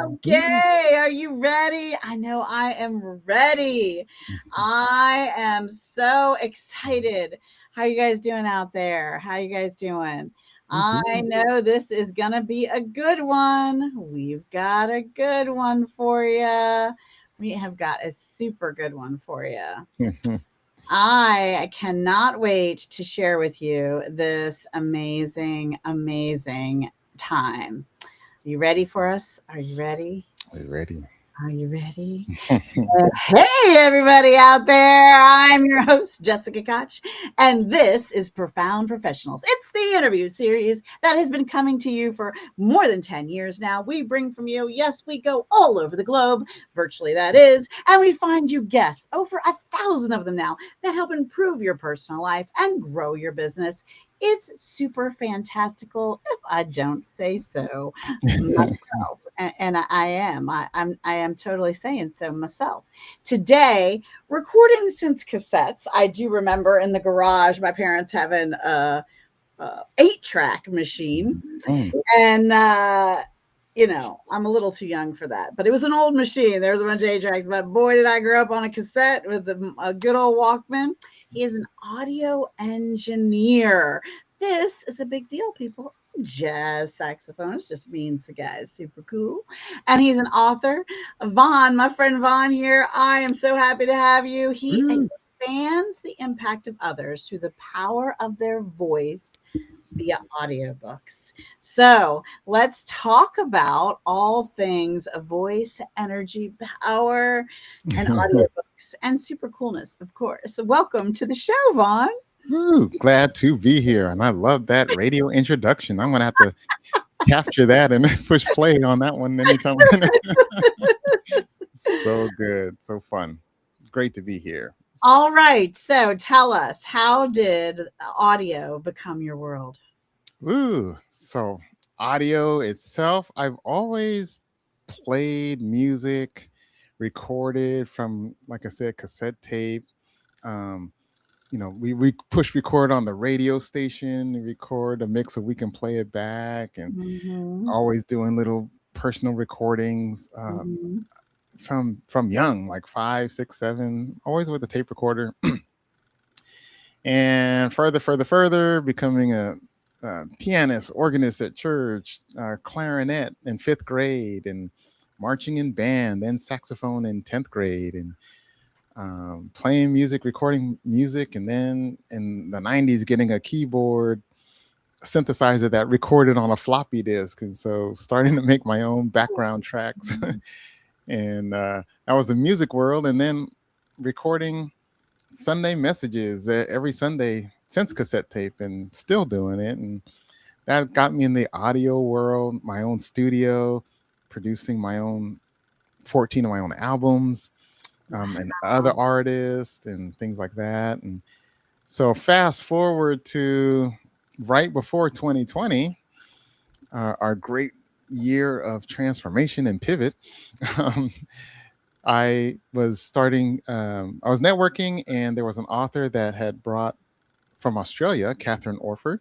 Okay, are you ready? I know I am ready. I am so excited. How you guys doing out there? How you guys doing? We're I good. know this is going to be a good one. We've got a good one for you. We have got a super good one for you. I cannot wait to share with you this amazing, amazing time. You ready for us? Are you ready? We're ready. Are you ready? Hey, everybody out there. I'm your host, Jessica Koch, and this is Profound Professionals. It's the interview series that has been coming to you for more than 10 years now. We bring from you, yes, we go all over the globe, virtually that is, and we find you guests, over 1,000 of them now, that help improve your personal life and grow your business. It's super fantastical, if I don't say so myself. And I am. I am totally saying so myself. Today, recording since cassettes. I do remember in the garage my parents having a 8-track machine, Mm. and I'm a little too young for that. But it was an old machine. There was a bunch of 8 tracks. But boy, did I grow up on a cassette with a good old Walkman. He is an audio engineer. This is a big deal, people. Jazz saxophonist just means the guy is super cool. And he's an author. Vaughn, my friend Vaughn here, I am so happy to have you. He Woo. expands the impact of others through the power of their voice via audiobooks. So let's talk about all things voice, energy, power, and audiobooks and super coolness, of course. So welcome to the show, Vaughn. Woo. Glad to be here. And I love that radio introduction. I'm going to have to capture that and push play on that one anytime. So good. So fun. Great to be here. All right. So tell us, how did audio become your world? Ooh. So, audio itself, I've always played music, recorded from, like I said, cassette tape. Um, we push record on the radio station, record a mix so we can play it back, and Mm-hmm. always doing little personal recordings Mm-hmm. from young, like 5, 6, 7, always with a tape recorder. And further, becoming a pianist, organist at church, clarinet in 5th grade, and marching in band, then saxophone in 10th grade, and playing music, recording music, and then in the 90s, getting a keyboard synthesizer that recorded on a floppy disk. And so starting to make my own background tracks. And that was the music world. And then recording Sunday messages every Sunday since cassette tape, and still doing it. And that got me in the audio world, my own studio, producing my own 14 of my own albums, and other artists and things like that. And so fast forward to right before 2020, our great year of transformation and pivot. um, I was networking, and there was an author that had brought from Australia, Catherine Orford,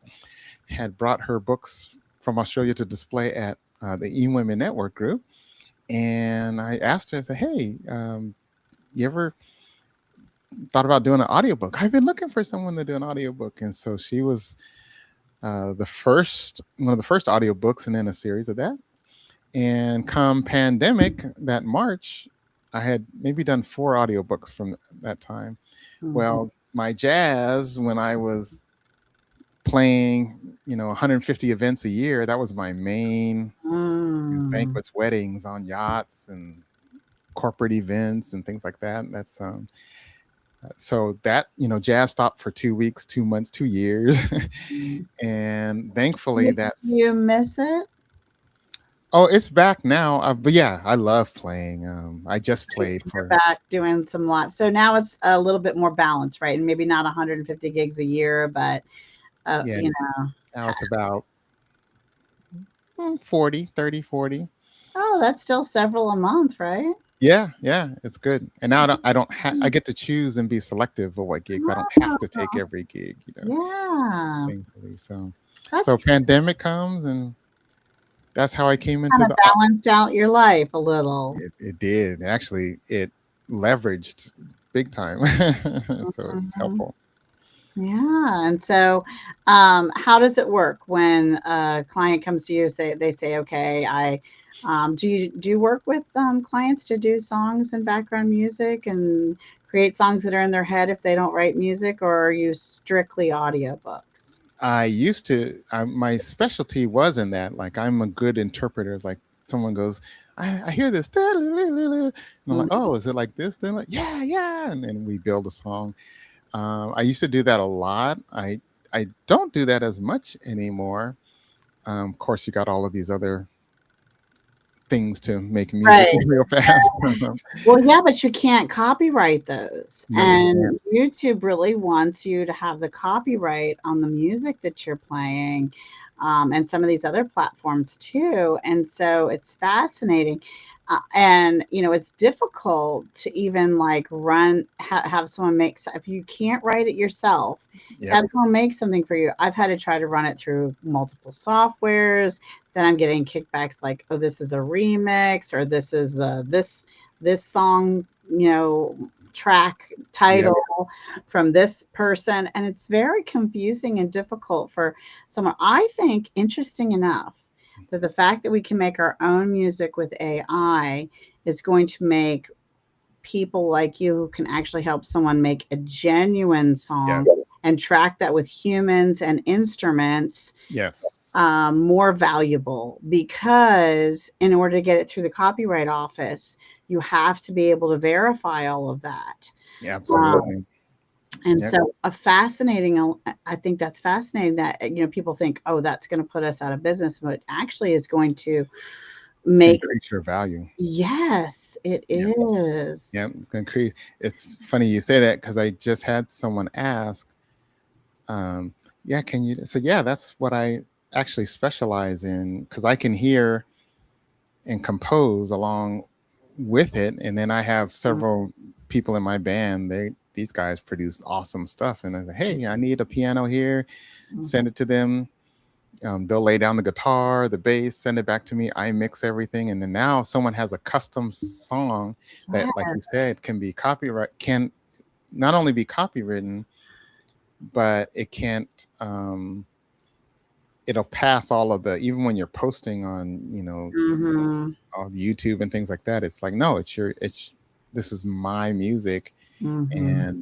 had brought her books from Australia to display at the eWomen Network group. And I asked her, I said, hey, you ever thought about doing an audiobook? I've been looking for someone to do an audiobook. And so she was one of the first audiobooks, and then a series of that. And come pandemic, that March, I had maybe done 4 audiobooks from that time. Mm-hmm. Well, my jazz, when I was playing, 150 events a year, that was my main, Mm. banquets, weddings on yachts, and corporate events and things like that. That's so that, jazz stopped for 2 weeks, 2 months, 2 years. And thankfully Do you that's miss it? oh, it's back now. But yeah, I love playing. I just played You're for back doing some live. So now it's a little bit more balanced, right? And maybe not 150 gigs a year, but yeah, you know, now it's about 40, 30, 40. oh, that's still several a month, right? Yeah, it's good. And now I get to choose and be selective of what gigs. I don't have to take every gig, Yeah, thankfully. So that's pandemic comes, and that's how I came into Kind of the balanced out your life a little. it did. Actually, it leveraged big time. So it's Mhm. helpful. Yeah, and so, how does it work when a client comes to you, they say, "Okay, do you work with, clients to do songs and background music and create songs that are in their head if they don't write music, or are you strictly audiobooks?" I used to, my specialty was in that. Like, I'm a good interpreter. Like, someone goes, I hear this, and I'm like, Mhm. oh, is it like this? They're like, yeah, yeah. And then we build a song. I used to do that a lot. I don't do that as much anymore. Of course, you got all of these other things to make music Right. real fast. Well, yeah, but you can't copyright those, No, you and can't. YouTube really wants you to have the copyright on the music that you're playing, and some of these other platforms too, and so it's fascinating, and, it's difficult to even, like, have someone make if you can't write it yourself, Yep. have someone make something for you. I've had to try to run it through multiple softwares, then I'm getting kickbacks like, "Oh, this is a remix," or "This is, this song, track Yep. title from this person," and it's very confusing and difficult for someone. I think, interesting enough, that the fact that we can make our own music with AI is going to make people like you who can actually help someone make a genuine song Yes. and track that with humans and instruments Yes. more valuable, because in order to get it through the copyright office, you have to be able to verify all of that. Yeah, Um, absolutely. and Yep. so, I think that's fascinating that, people think, oh, that's going to put us out of business, but it actually is going to It's gonna make, increase your value. yes, it Yep. is. Yep. It's gonna increase. It's funny you say that because I just had someone ask, um, yeah, can you? So yeah, that's what I actually specialize in because I can hear and compose along with it, and then I have several people in my band. These guys produce awesome stuff, and I say, hey, I need a piano here. Mhm. Send it to them. They'll lay down the guitar, the bass, send it back to me. I mix everything, and then now someone has a custom song that, like you Yes. said, can be copyright. Can not only be copywritten, but it can't. It'll pass all of the, even when you're posting on, Mhm. on YouTube and things like that. It's like, no, it's this is my music, Mhm.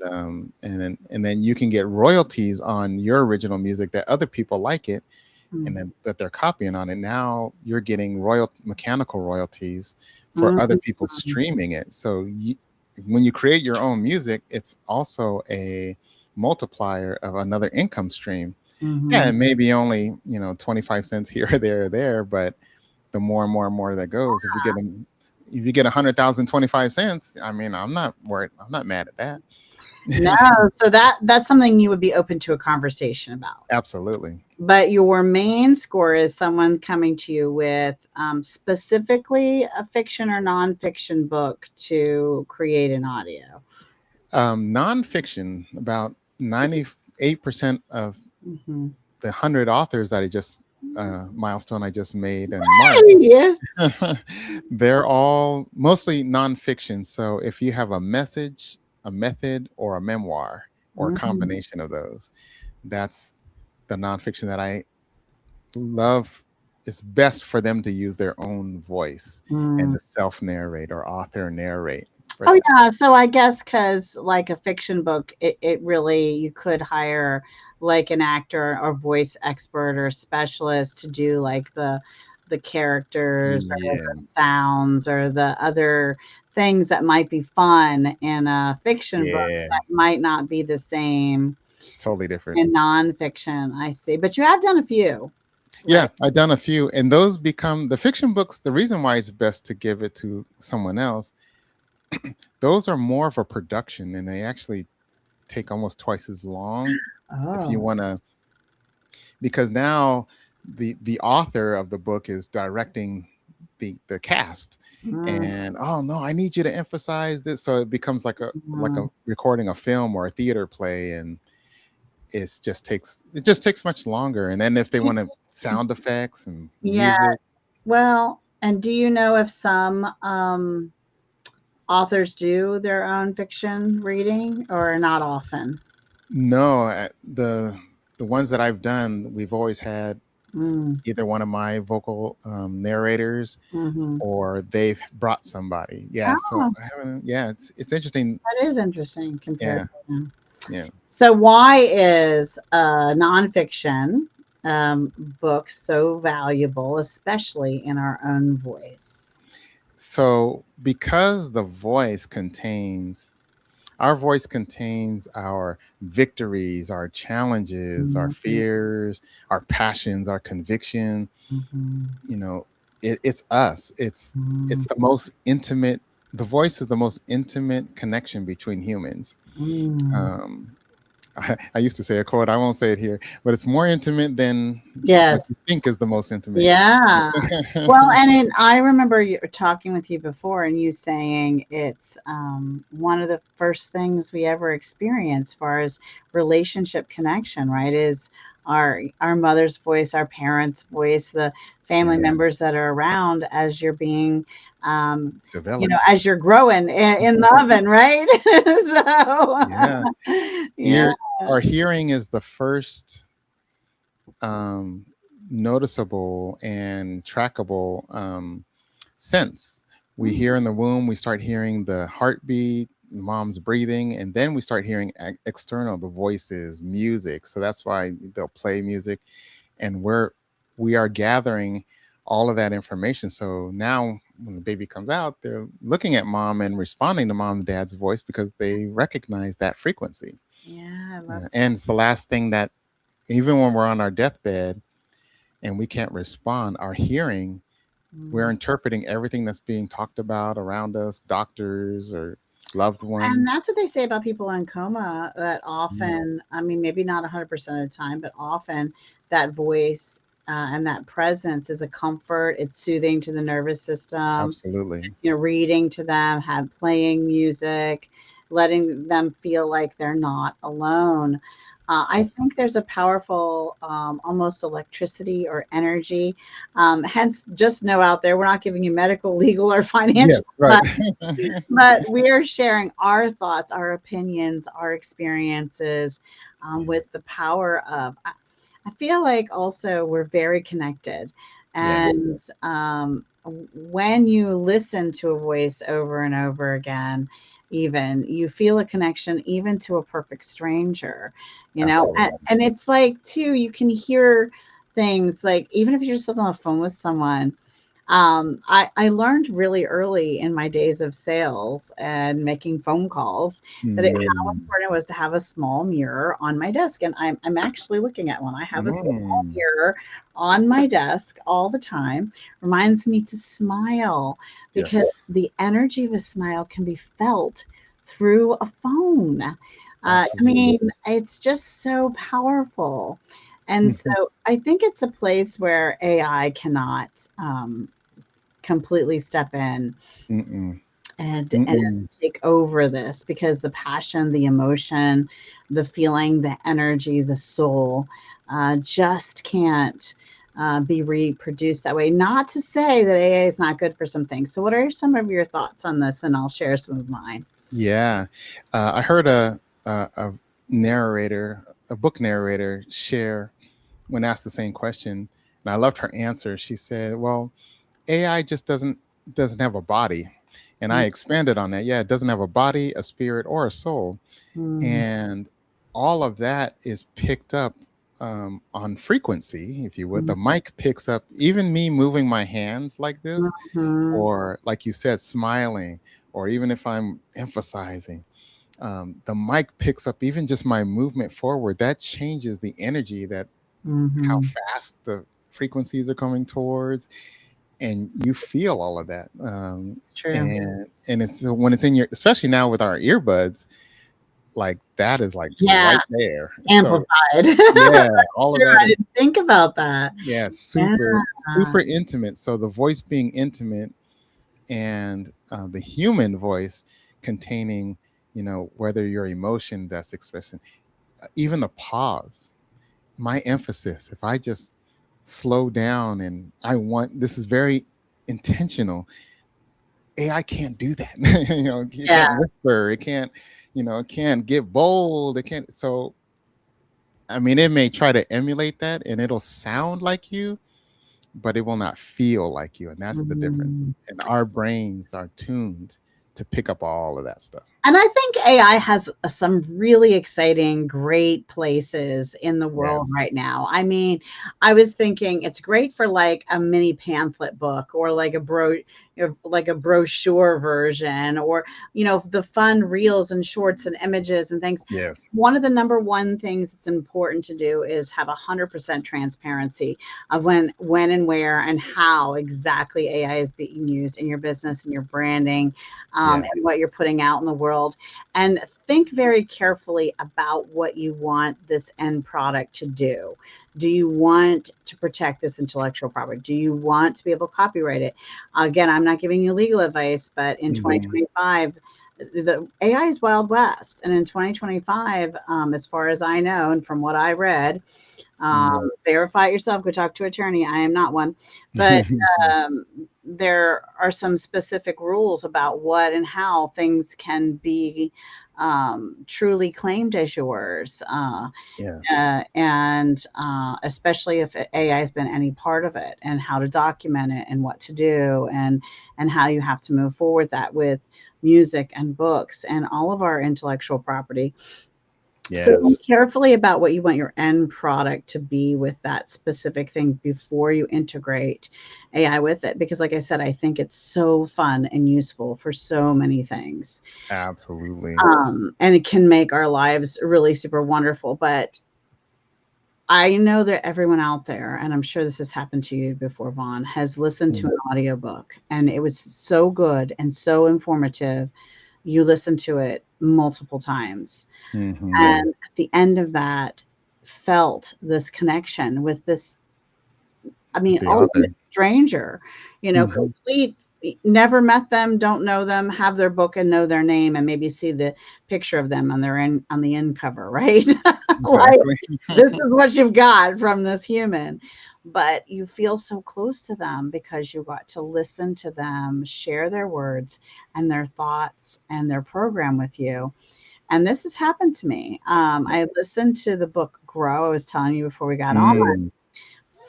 and then you can get royalties on your original music that other people like it, and Mhm. then that they're copying on it. Now you're getting mechanical royalties for other Mhm. people streaming it. So when you create your own music, it's also a multiplier of another income stream. Yeah, Mhm. it may be only 25 cents here or there, but the more and more and more that goes, if you get 100,000 25 cents, I mean, I'm not worried. I'm not mad at that. No, so that's something you would be open to a conversation about. Absolutely. But your main score is someone coming to you with, specifically a fiction or nonfiction book to create an audio. Nonfiction, about 98% of Mhm. the 100 authors that I just milestone I just made in March, Hey! they're all mostly nonfiction. So if you have a message, a method, or a memoir, or a Mhm. combination of those, that's the nonfiction that I love. It's best for them to use their own voice and Mm. to self narrate or author narrate for Oh, them. yeah, so I guess because, like, a fiction book, it really, you could hire, like, an actor or voice expert or specialist to do, like, the characters or the Yes. sounds or the other things that might be fun in a fiction book Yeah. that might not be the same It's totally different. in nonfiction, I see, but you have done a few, Yeah, right? I've done a few, and those become the fiction books. The reason why it's best to give it to someone else, those are more of a production, and they actually take almost twice as long if you Oh. want to, because now the author of the book is directing the cast, Mm, and oh no, I need you to emphasize this, so it becomes like a mm. recording a film or a theater play, and it just takes much longer. And then if they want to sound effects and Yeah. music. Well, and do you know if some authors do their own fiction reading or not often? No, the ones that I've done, we've always had Mm. either one of my vocal narrators, Hmm. or they've brought somebody. Yeah, so Oh, I haven't. Yeah, it's interesting. that is interesting compared Yeah, to. yeah. So, why is nonfiction um, books so valuable, especially in our own voice? So because our voice contains our victories, our challenges, our Mhm. fears, our passions, our conviction. Mhm. You know, it's us. It's Mhm. the most intimate. The voice is the most intimate connection between humans. Mm. Um, I used to say a quote. I won't say it here, but it's more intimate than what Yes. you think is the most intimate. Yeah. Well, and I remember you talking with you before, and you saying it's one of the first things we ever experience, as far as relationship connection, right? Is our mother's voice, our parents' voice, the family Yeah, members that are around as you're being, um, developed. as you're growing in the oven, right? Yeah, So, yeah. ear our hearing is the first um, noticeable and trackable sense. We Mm. hear in the womb, we start hearing the heartbeat, mom's breathing, and then we start hearing external, the voices, music. So that's why they'll play music, and we are gathering all of that information. So now when the baby comes out, they're looking at mom and responding to mom and dad's voice because they recognize that frequency. Yeah, I love And it's the last thing that, even when we're on our deathbed and we can't respond, our hearing, we're that. interpreting everything that's being talked about around us, doctors or loved And ones. that's what they say about people in coma, that Yeah, often, I mean, maybe not 100% of the time, but often that voice and that presence is a comfort. It's soothing to the nervous system. absolutely. It's, reading to them, have playing music, letting them feel like they're not alone. I Abs- think there's a powerful, almost electricity or energy. Hence, just know out there, we're not giving you medical, legal, or Yes, financial right. advice, but we are sharing our thoughts, our opinions, our experiences Yeah. with the power of. I feel like also we're very connected. Yeah, And when you listen to a voice over and over again, even you feel a connection, even to a perfect stranger, absolutely. and it's like, too, you can hear things like, even if you're just on the phone with someone, I learned really early in my days of sales and making phone calls how Mm. important it was to have a small mirror on my desk. And I'm actually looking at one. I have a small Mm. mirror on my desk all the time. Reminds me to smile, because Yes, the energy of a smile can be felt through a phone. I absolutely. mean, it's just so powerful. And so I think it's a place where AI cannot completely step in Mm-mm. and Mm-mm. take over this, because the passion, the emotion, the feeling, the energy, the soul just can't be reproduced that way. Not to say that AA is not good for some things. So, what are some of your thoughts on this? And I'll share some of mine. Yeah, I heard a narrator, a book narrator, share when asked the same question, and I loved her answer. She said, "Well, AI just doesn't have a body," and I expanded on that. Yeah, it doesn't have a body, a spirit, or a soul, Mm-hmm. and all of that is picked up on frequency, if you would. The mic picks up even me moving my hands like this, Mm-hmm. or like you said, smiling, or even if I'm emphasizing, the mic picks up even just my movement forward. That changes the energy, that how Mm-hmm. fast the frequencies are coming towards, and you feel all of that. It's true. And it's when it's in your, especially now with our earbuds, like that is like Yeah, right there. So amplified. yeah, all of True. that I is, didn't think about that. yeah, Yeah. super intimate. So the voice being intimate, and the human voice containing, whether your emotion that's expressing, even the pause, my emphasis. If I just slow down, and this is very intentional. AI can't do that. It Yeah. can't whisper, it can't, it can't get bold, it can't. So I mean, it may try to emulate that and it'll sound like you, but it will not feel like you. And that's the difference. Mm. And our brains are tuned to pick up all of that stuff. And I think AI has some really exciting, great places in the world right Yes. now. I mean, I was thinking it's great for like a mini pamphlet book or like like a brochure version, or the fun reels and shorts and images and things. Yes. One of the number one things that's important to do is have 100% transparency of when and where and how exactly AI is being used in your business and your branding, and what you're Yes. putting out in the world. And think very carefully about what you want this end product to do. Do you want to protect this intellectual property? Do you want to be able to copyright it? Again, I'm not giving you legal advice, but in Hmm. 2025, the AI is Wild West. And in 2025, as far as I know, and from what I read, Hmm. verify it yourself, go talk to an attorney. I am not one. But um, there are some specific rules about what and how things can be truly claimed as yours. Yes. And especially if AI has been any part of it, and how to document it and what to do, and how you have to move forward that with music and books and all of our intellectual property. So think Yes. carefully about what you want your end product to be with that specific thing before you integrate AI with it. Because, like I said, I think it's so fun and useful for so many things. Absolutely. And it can make our lives really super wonderful. But I know that everyone out there, and I'm sure this has happened to you before, Vaughn, has listened to an audiobook and it was so good and so informative. You listened to it multiple times. Mm-hmm. And at the end of that, felt this connection with this, I mean, The author. ultimate stranger, Hmm. complete, never met them, don't know them, have their book and know their name, and maybe see the picture of them on on the end cover, right? Like, Exactly. this is what you've got from this human. But you feel so close to them because you got to listen to them share their words and their thoughts and their program with you. And this has happened to me. I listened to the book Grow. I was telling you before we got on, Mm.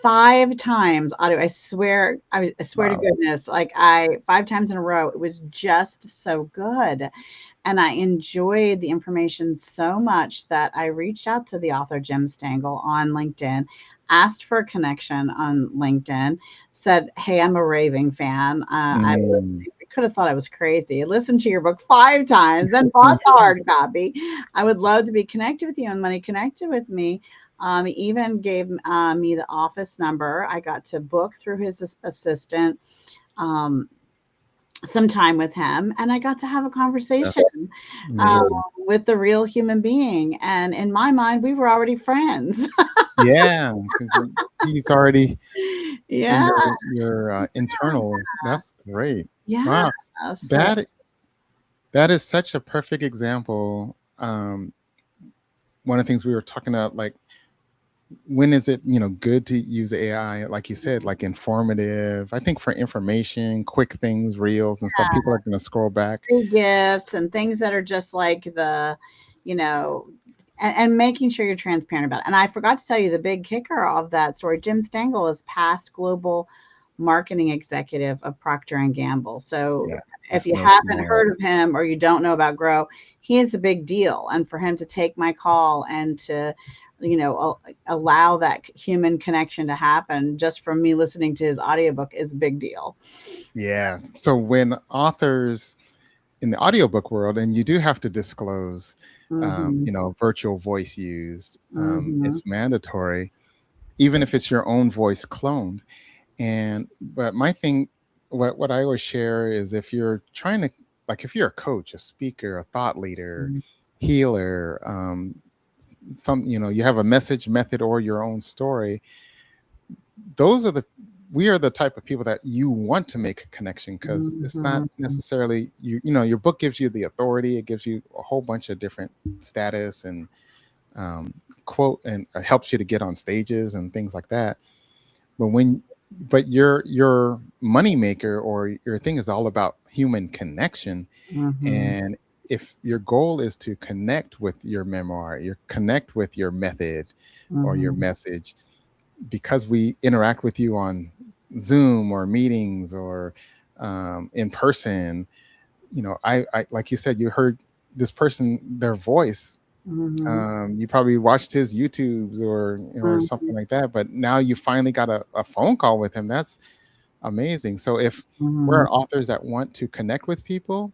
5 times audio. I swear to Wow. goodness, like, I 5 times in a row. It was just so good, and I enjoyed the information so much that I reached out to the author, Jim Stengel, on LinkedIn, asked for a connection on LinkedIn, said, "Hey, I'm a raving fan. I Mm. listened." Could have thought I was crazy. I listened to your book 5 times, then bought the hard copy. I would love to be connected with you. And when he connected with me, he even gave me the office number. I got to book through his assistant um, some time with him, and I got to have a conversation That's uh, amazing. with the real human being. And in my mind, we were already friends. Yeah, because he's already in Yeah, your internal. That's great. yeah. Wow, So that that is such a perfect example. One of the things we were talking about, like, when is it good to use AI? Like you said, like informative. I think for information, quick things, reels and stuff, people are going to scroll back. free gifts and things that are just like you know, and making sure you're transparent about it. And I forgot to tell you the big kicker of that story. Jim Stengel is past global marketing executive of Procter and Gamble. So Yeah, if it's you no haven't small. heard of him or you don't know about Grow, he is a big deal. And for him to take my call and to allow that human connection to happen just from me listening to his audiobook is a big deal. Yeah. So when authors in the audiobook world, and you do have to disclose, Mhm. virtual voice used, Mhm. it's mandatory, even if it's your own voice cloned. And but my thing, what I always share is, if you're trying to, like, if you're a coach, a speaker, a thought leader, Mhm. healer, you have a message, method, or your own story. Those are the We are the type of people that you want to make a connection, because it's not Mhm. necessarily your book gives you the authority, it gives you a whole bunch of different status and um, quote, and helps you to get on stages and things like that. But when but your money maker or your thing is all about human connection. Mhm. And if your goal is to connect with your memoir, your connect with your method or your Mhm. message, because we interact with you on Zoom or meetings or in person, I like you said, you heard this person, their voice. Mhm. You probably watched his YouTubes or Mhm. something like that, but now you finally got a phone call with him. That's amazing. So if Mhm. we're authors that want to connect with people,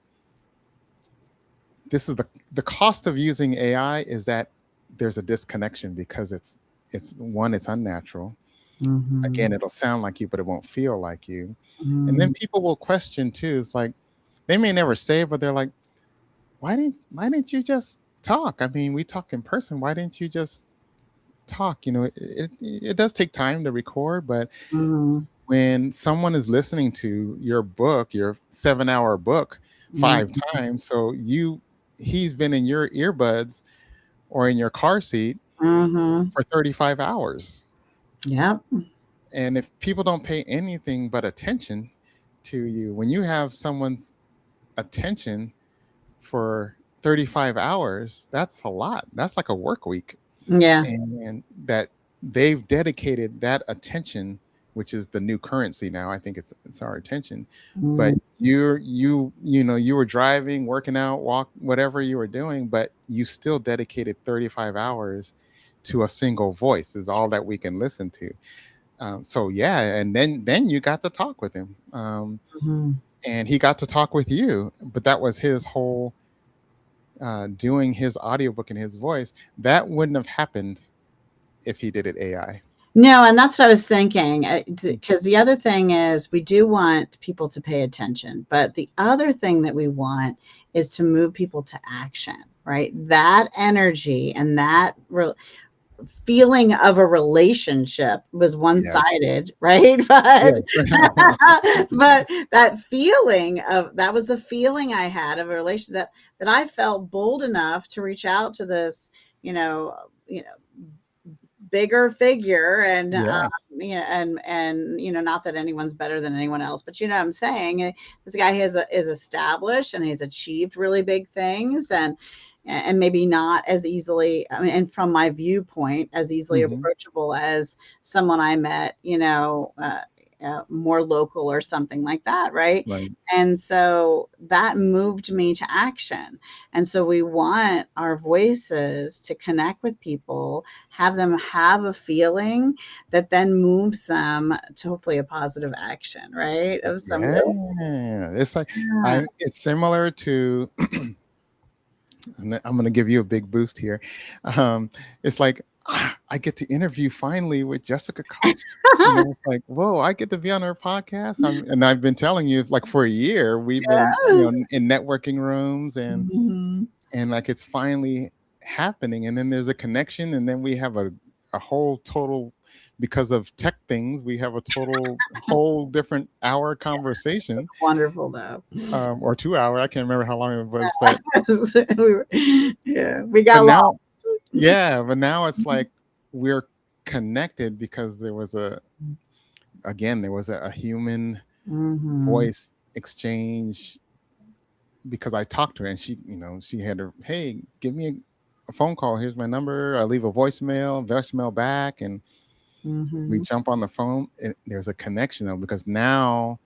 this is the cost of using AI is that there's a disconnection because it's one, it's unnatural. Mhm. Again, it'll sound like you, but it won't feel like you. And then Mhm. people will question too. It's like they may never say it, but they're like, why didn't you just talk? I mean, we talk in person. Why didn't you just talk? It does take time to record, but Mhm. when someone is listening to your book, your 7-hour book, five Mhm. times, so he's been in your earbuds or in your car seat Mhm. for 35 hours. Yep. And if people don't pay anything but attention to you, when you have someone's attention for 35 hours, that's a lot. That's like a work week. Yeah. And that they've dedicated that attention, which is the new currency now. I think it's our attention. But Mhm. you were driving, working out, walk, whatever you were doing, but you still dedicated 35 hours to a single voice is all that we can listen to. So yeah, and then you got to talk with him, Mhm. and he got to talk with you. But that was his whole doing his audiobook in his voice. That wouldn't have happened if he did it AI. No, and that's what I was thinking. Because the other thing is, we do want people to pay attention, but the other thing that we want is to move people to action, right? That energy and that feeling of a relationship was Yes. one-sided, right? But Yes. but that feeling of that was the feeling I had of a relation that I felt bold enough to reach out to this, you know, you know, bigger figure and Yeah. not that anyone's better than anyone else, but you know what I'm saying. This guy is established and he's achieved really big things, and maybe not as easily, I mean, and from my viewpoint, as easily Hmm. approachable as someone I met, more local or something like that, right? Right. And so that moved me to action. And so we want our voices to connect with people, have them have a feeling that then moves them to hopefully a positive action, right? Of some Yeah. It's like yeah. I. It's similar to. And I'm going to give you a big boost here. It's like I get to interview finally with Jessica Koch. It's like, whoa, I get to be on her podcast. And I've been telling you, like for a year, we've been, Yeah. in networking rooms Mhm. and like it's finally happening. And then there's a connection, and then we have a whole total, because of tech things, we have a total whole different hour conversation, It's wonderful though. or 2 hour. I can't remember how long it was, but Yeah, we but got lost. now yeah, but now it's like we're connected because there was a human Mhm. voice exchange, because I talked to her and she had her, hey, give me a phone call. Here's my number. I leave a voicemail back, and we Mhm. jump on the phone. There's a connection though, because now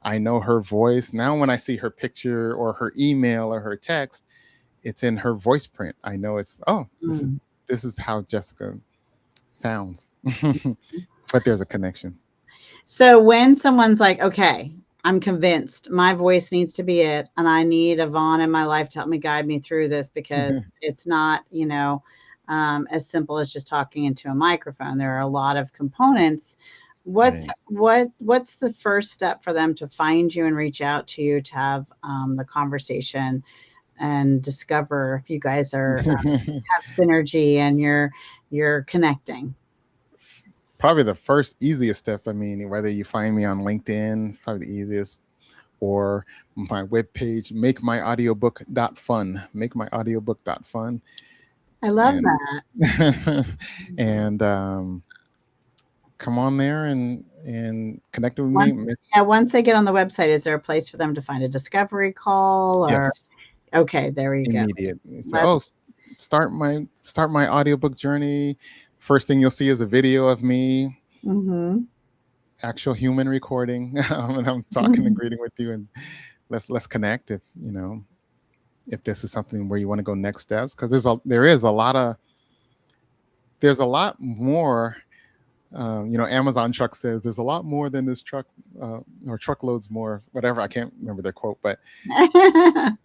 I know her voice. Now when I see her picture or her email or her text, it's in her voice print. I know this Mm. is how Jessica sounds. But there's a connection. So when someone's like, "Okay, I'm convinced my voice needs to be it, and I need a Vaughn in my life to help me guide me through this because it's not, as simple as just talking into a microphone. There are a lot of components." Right. What's the first step for them to find you and reach out to you to have the conversation and discover if you guys are have synergy and you're connecting? Probably the first easiest step. I mean, whether you find me on LinkedIn, it's probably the easiest, or my webpage, makemyaudiobook.fun. I love And that. and come on there and connect with me. Once they get on the website, is there a place for them to find a discovery call or Yes, okay, there we go. immediate. Say, Let's oh, start my audiobook journey. First thing you'll see is a video of me, mhm. actual human recording, and I'm talking and greeting with you, and let's connect if if this is something where you want to go next steps, because there's a lot more. Amazon truck says there's a lot more than this truck, or truckloads more, whatever. I can't remember their quote, but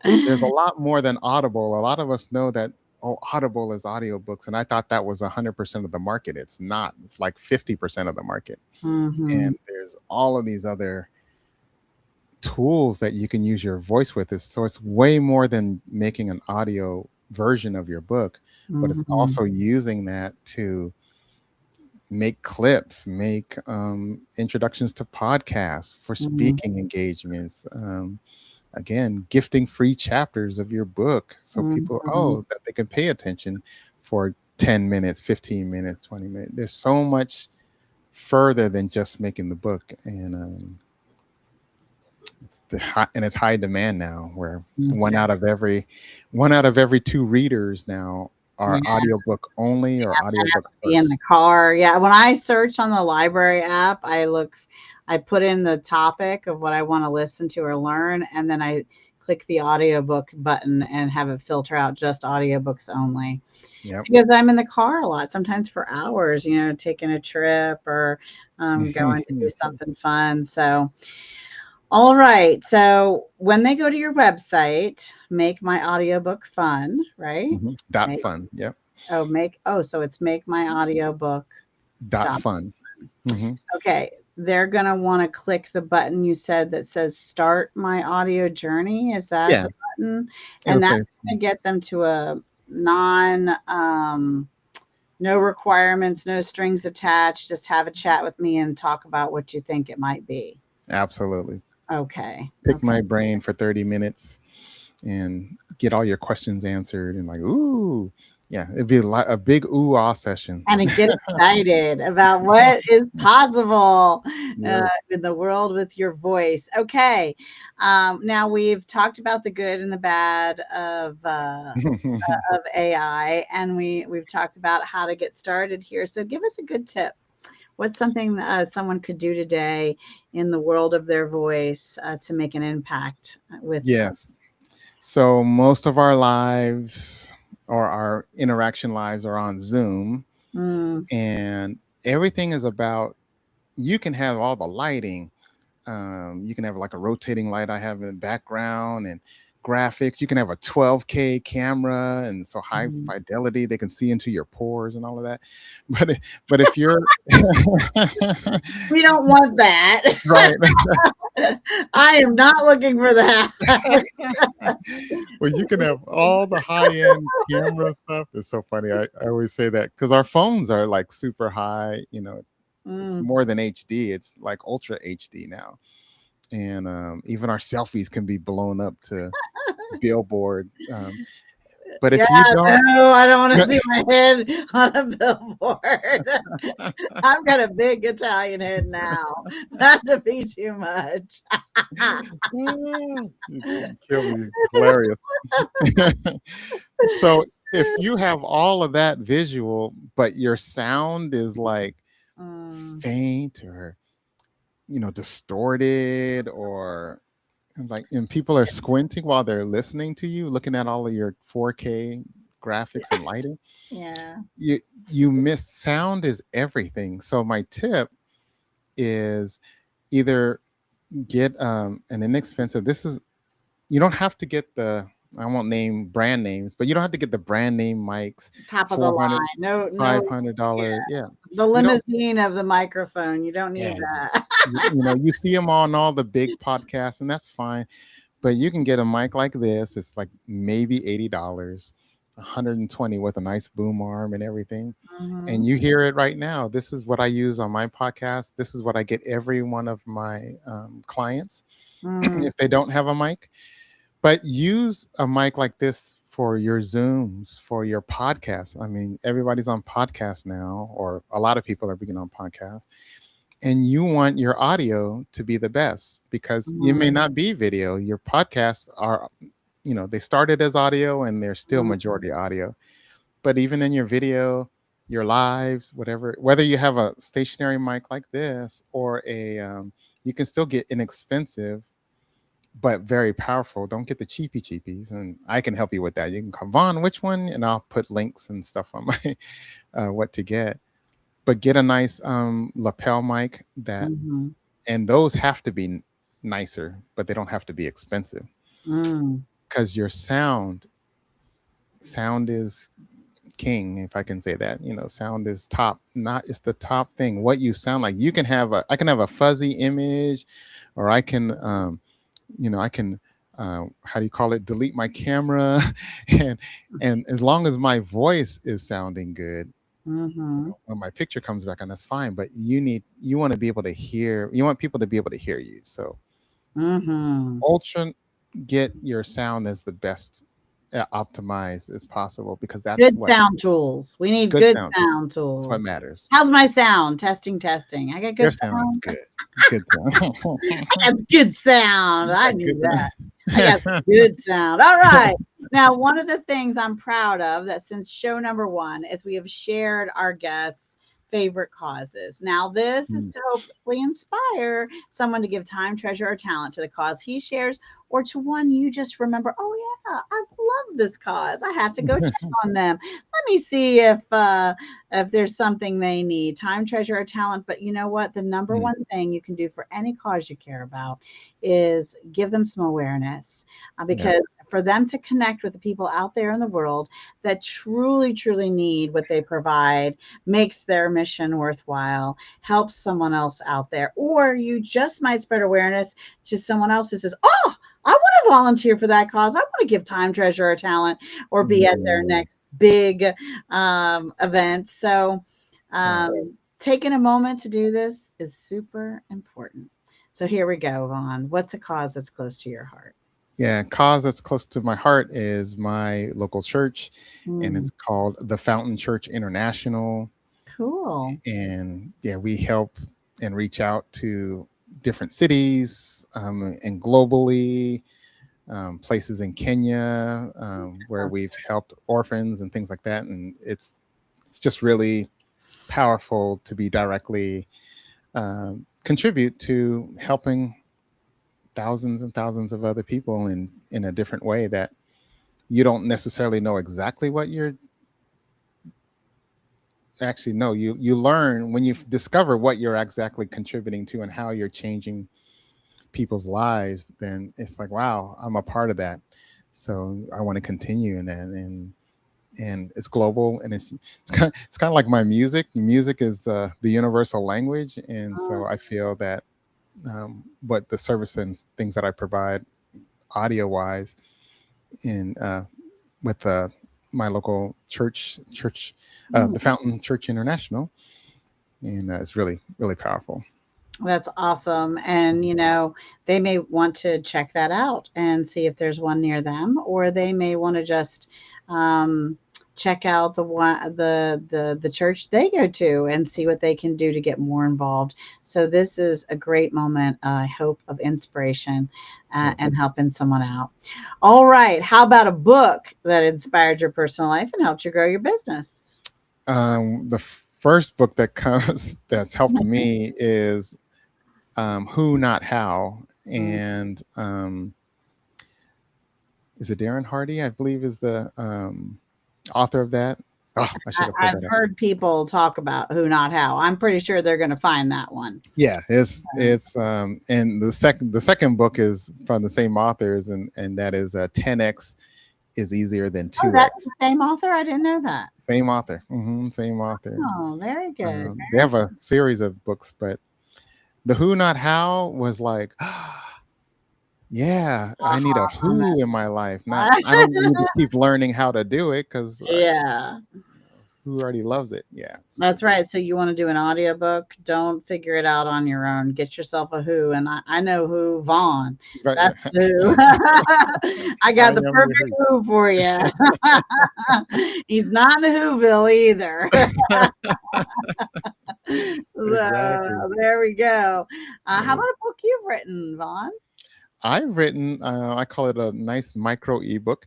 there's a lot more than Audible. A lot of us know that, oh, Audible is audiobooks. And I thought that was 100% of the market. It's not. It's like 50% of the market. Mhm. And there's all of these other tools that you can use your voice with. So it's way more than making an audio version of your book, but it's Mhm. also using that to make clips, make introductions to podcasts, for Mhm. speaking engagements. Again, gifting free chapters of your book so people, Mhm. that they can pay attention for 10 minutes, 15 minutes, 20 minutes. There's so much further than just making the book. And it's high demand now, where That's one right. out of every one out of every two readers now Yeah, are audiobook only or I'd have audiobook to be in first. the car. Yeah, when I search on the library app, I put in the topic of what I want to listen to or learn, and then I click the audiobook button and have it filter out just audiobooks only. Yep. Because I'm in the car a lot, sometimes for hours, taking a trip or going to do something fun. So, all right. So when they go to your website, make my audiobook fun, right? Dot Make fun. Yep. so it's make my audiobook Dot dot. fun. Hmm. Okay. They're gonna want to click the button you said that says start my audio journey. Is that Yeah. the button? It'll And that's say, gonna get them to a non no requirements, no strings attached. Just have a chat with me and talk about what you think it might be. absolutely. Okay. Pick Okay. my brain for 30 minutes and get all your questions answered. And like, ooh, yeah, it'd be a big ooh ah session. And get excited about what is possible Yes. in the world with your voice. Okay. Now we've talked about the good and the bad of AI, and we've talked about how to get started here. So give us a good tip. What's something someone could do today in the world of their voice to make an impact with? Yes. So most of our lives, or our interaction lives, are on Zoom, Mm, and everything is about, you can have all the lighting. You can have like a rotating light I have in the background, and graphics. You can have a 12K camera, and so high mm. fidelity they can see into your pores and all of that. But if you're We don't want that. right, I am not looking for that. well, you can have all the high end camera stuff. It's so funny. I always say that because our phones are like super high. It's Mm. more than HD. It's like ultra HD now, and even our selfies can be blown up to billboard. But Yeah, if you don't, no, I don't want to see my head on a billboard. I've got a big Italian head now. That'd be too much. you kill me, hilarious. So if you have all of that visual, but your sound is like Mm, faint, or distorted, or and people are squinting while they're listening to you, looking at all of your 4K graphics and lighting, yeah. you you miss. Sound is everything. So my tip is, either get an inexpensive, you don't have to get the, I won't name brand names, but you don't have to get the brand name mics, Top of the 400, line. No, no, yeah. $500. Yeah. The You don't, limousine of the microphone. You don't need yeah. that. You see them on all the big podcasts, and that's fine. But you can get a mic like this. It's like maybe $80, 120, with a nice boom arm and everything. And Mhm. you hear it right now. This is what I use on my podcast. This is what I get every one of my clients Mm, if they don't have a mic. But use a mic like this for your Zooms, for your podcasts. I mean, everybody's on podcasts now, or a lot of people are beginning on podcasts. And you want your audio to be the best because you may Mhm. not be video. Your podcasts are, they started as audio and they're still Mhm. majority audio. But even in your video, your lives, whatever, whether you have a stationary mic like this or you can still get inexpensive but very powerful. Don't get the cheapies, and I can help you with that. You can call Vaughn, which one, and I'll put links and stuff on my what to get. But get a nice lapel mic Mhm. and those have to be nicer, but they don't have to be expensive Mm. because your sound is king, if I can say that. Sound is top, not it's the top thing. What you sound like. I can have a fuzzy image, or I can I can how do you call it, delete my camera and as long as my voice is sounding good, Mhm. when my picture comes back on, that's fine. But you want to be able to hear, you want people to be able to hear you. So Mhm. ultra get your sound as the best optimized as possible, because that's Good what sound tools. We need good good sound. sound That's what tools. matters. How's my sound? Testing, testing. I got Your good sound's sound. good. Good sound. I got good sound. You I got knew good that. I got good sound. All right. Now, one of the things I'm proud of that since show number one is we have shared our guests' favorite causes. Now, this is Mm, to hopefully inspire someone to give time, treasure, or talent to the cause he shares, or to one you just remember, oh, yeah, I love this cause. I have to go check on them. Let me see if there's something they need, time, treasure, or talent. But you know what? The number mm, one thing you can do for any cause you care about is give them some awareness, yeah. because for them to connect with the people out there in the world that truly, truly need what they provide makes their mission worthwhile, helps someone else out there. Or you just might spread awareness to someone else who says, oh, I want to volunteer for that cause. I want to give time, treasure, or talent, or be at their Mm, next big event. So, yeah. taking a moment to do this is super important. So here we go, Vaughn. What's a cause that's close to your heart? Yeah, cause that's close to my heart is my local church, and Mm, it's called the Fountain Church International. cool. And yeah, we help and reach out to different cities and globally, places in Kenya where we've helped orphans and things like that. And it's just really powerful to be directly contribute to helping thousands and thousands of other people in a different way that you don't necessarily know exactly what you're actually no you learn when you discover what you're exactly contributing to and how you're changing people's lives. Then it's like, wow, I'm a part of that, so I want to continue in that. And it's global, and it's kind of like my music is the universal language. And Oh, so I feel that what the service and things that I provide audio wise in with my local church, mm. the Fountain Church International, and it's really really powerful. That's awesome. And, they may want to check that out and see if there's one near them, or they may want to just um, check out the church they go to and see what they can do to get more involved. So this is a great moment, I hope, of inspiration Yeah. and helping someone out. All right. How about a book that inspired your personal life and helped you grow your business? The first book that comes that's helped me is Who Not How, Mm. and is it Darren Hardy, I believe, is the author of that. Oh, I should have pulled I've that up. heard people talk about Who Not How. I'm pretty sure they're going to find that one. Yeah, it's and the second book is from the same authors, and that is 10x is easier than Oh, that's the 2x. same author? I didn't know that. Same author. Same author. Oh, very good. They have a series of books, but the Who Not How was like, yeah, I need a Aha who in my life. Not moment. I don't need to keep learning how to do it because Yeah. who already loves it. Yeah, super That's cool. right. So you want to do an audiobook? Don't figure it out on your own. Get yourself a who. And I know who, Vaughn. Right. That's who. I I got the am the perfect who for you. He's not in Whoville either. who. Exactly. So there we go. How Yeah. about a book you've written, Vaughn? I've written, I call it a nice micro ebook,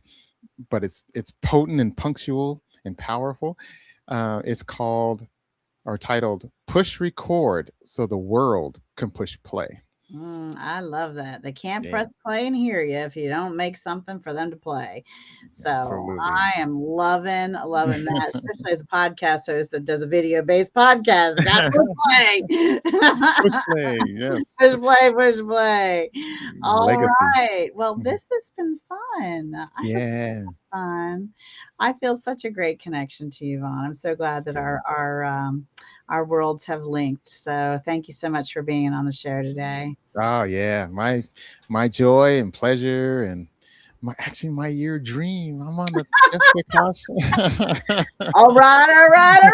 but it's potent and punctual and powerful. It's called or titled "Push Record So the World Can Push Play." I love that. They can't Yeah, press play and hear you if you don't make something for them to play. So absolutely. I am loving that, especially as a podcast host that does a video-based podcast. I got to play. Push play, yes. Push play, push play. All Legacy. right. Well, Mhm. this has been fun. I hope Yeah, fun. I feel such a great connection to you, Vaughn. I'm so glad that same. our worlds have linked. So thank you so much for being on the show today. Oh yeah, my joy and pleasure and my year dream. I'm on the Jessica Caution. All right.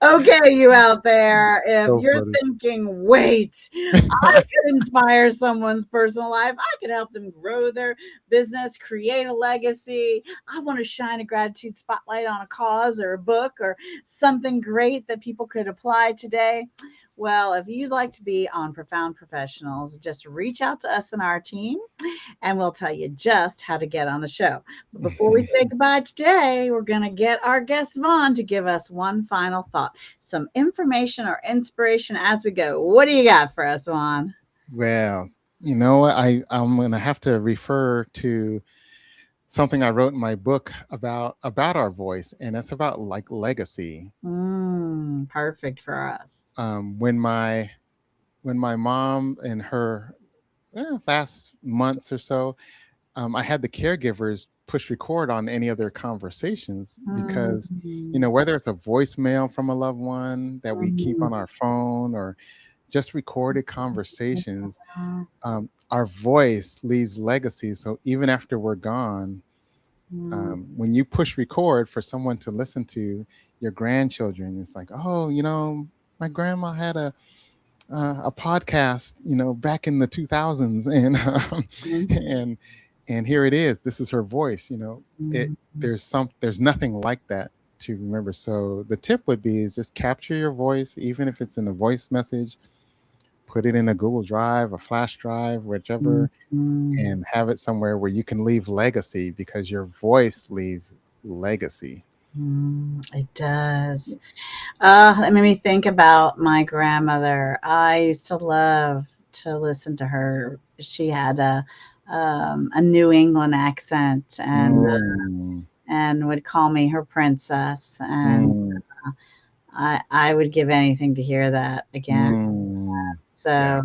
Okay, you out there, if So you're funny. thinking, wait, I could inspire someone's personal life, I could help them grow their business, create a legacy. I want to shine a gratitude spotlight on a cause or a book or something great that people could apply today. Well, if you'd like to be on Profound Professionals, just reach out to us and our team and we'll tell you just how to get on the show. But before we say goodbye today, we're going to get our guest Vaughn to give us one final thought, some information or inspiration as we go. What do you got for us, Vaughn? Well, you know what? I'm gonna have to refer to something I wrote in my book about our voice, and that's about like legacy. Perfect for us. When my mom and her last months or so, I had the caregivers push record on any of their conversations because, Mm, whether it's a voicemail from a loved one that we keep mm, on our phone or just recorded conversations, our voice leaves legacy. So even after we're gone, mm, when you push record for someone to listen to your grandchildren, it's like, oh, my grandma had a podcast, back in the 2000s, and mm, and and here it is. This is her voice. It mm, there's nothing like that to remember. So the tip would be is just capture your voice, even if it's in a voice message. Put it in a Google Drive, a flash drive, mm, whichever, mm. and have it somewhere where you can leave legacy because your voice leaves legacy. It does. That made me think about my grandmother. I used to love to listen to her. She had a New England accent Mm, and would call me her princess. And mm, I would give anything to hear that again. mm. Yeah. So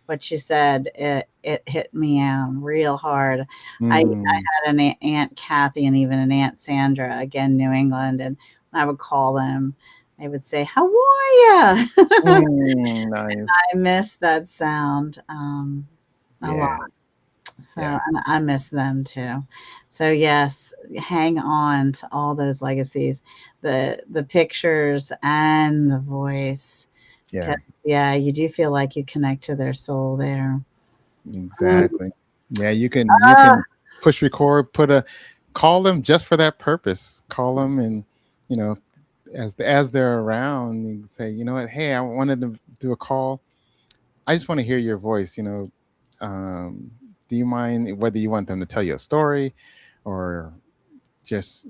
what she said, it hit me real hard. I Mm, had an Aunt Kathy and even an Aunt Sandra, again, New England, and when I would call them, they would say, "How are you?" nice. I miss that sound a lot. Yeah. So Yeah. and I miss them too. So yes, hang on to all those legacies, the pictures and the voice. Yeah. 'Cause, yeah, you do feel like you connect to their soul there. Mm, Exactly. Yeah, you ah, can push record, call them just for that purpose. Call them and you know, as they're around, you can say, you know what, hey, I wanted to do a call. I just want to hear your voice, Um, do you mind whether you want them to tell you a story or just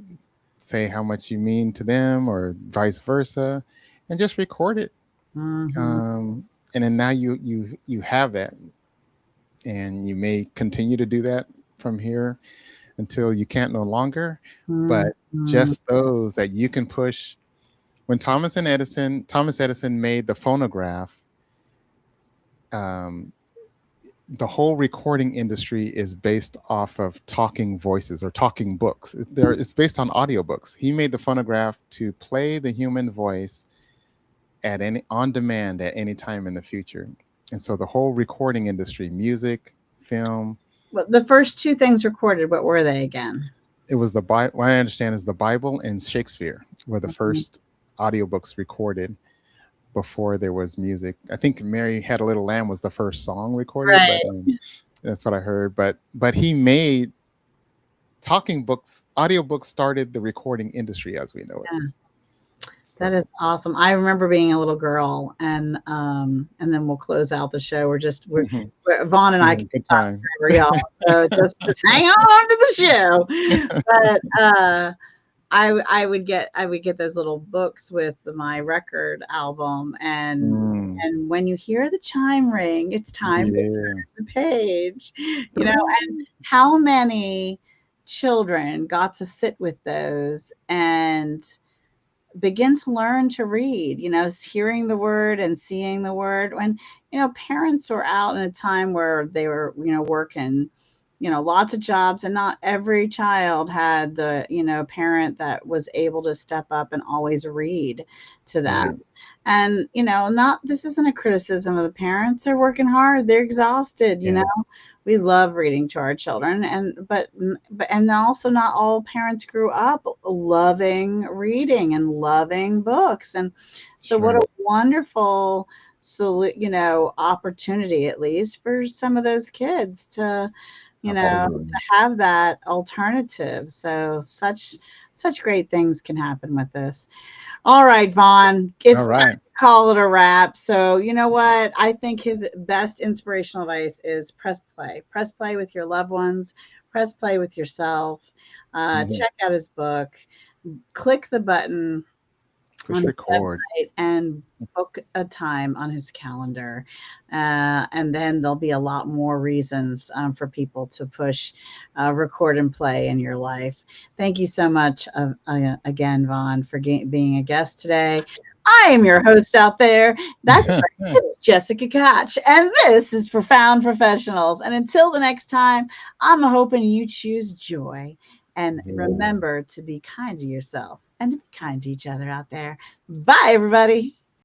say how much you mean to them or vice versa and just record it. mhm, And then now you have that and you may continue to do that from here until you can't no longer, but mhm, just those that you can push. When Thomas Edison made the phonograph, um, the whole recording industry is based off of talking voices or talking books. It's based on audiobooks. He made the phonograph to play the human voice at any on demand at any time in the future. And so the whole recording industry, music, film, well, the first 2 things recorded, what were they again? it was the Bible. What I understand is the Bible and Shakespeare were the Mhm. first audiobooks recorded before there was music. I think Mary Had a Little Lamb was the first song recorded, but Right. that's what I heard. But he made talking books, audiobooks started the recording industry as we know it. Yeah. That So is awesome. I remember being a little girl, and then we'll close out the show. mhm, Vaughn and I can good talk time. forever, y'all. So just hang on to the show. But I would get those little books with my record album, Mm, and when you hear the chime ring, it's time to yeah. turn the page. And how many children got to sit with those and begin to learn to read, hearing the word and seeing the word when, parents were out in a time where they were, working, lots of jobs, and not every child had the, parent that was able to step up and always read to them. Right. And, not, this isn't a criticism of the parents. They're working hard. They're exhausted, Yeah. we love reading to our children, and also not all parents grew up loving reading and loving books. And so what Sure. a wonderful opportunity, at least for some of those kids to Absolutely. have that alternative. So such great things can happen with this. All right, Vaughn, All it's time right. to call it a wrap. So, you know what? I think his best inspirational advice is press play. Press play with your loved ones, press play with yourself. Mhm. Check out his book, click the button on Push his record. website and book a time on his calendar. And then there'll be a lot more reasons for people to push record and play in your life. Thank you so much again, Vaughn, for being a guest today. I am your host out there. That's right. It's Jessica Koch, and this is Profound Professionals. And until the next time, I'm hoping you choose joy and Yeah. remember to be kind to yourself and to be kind to each other out there. Bye, everybody.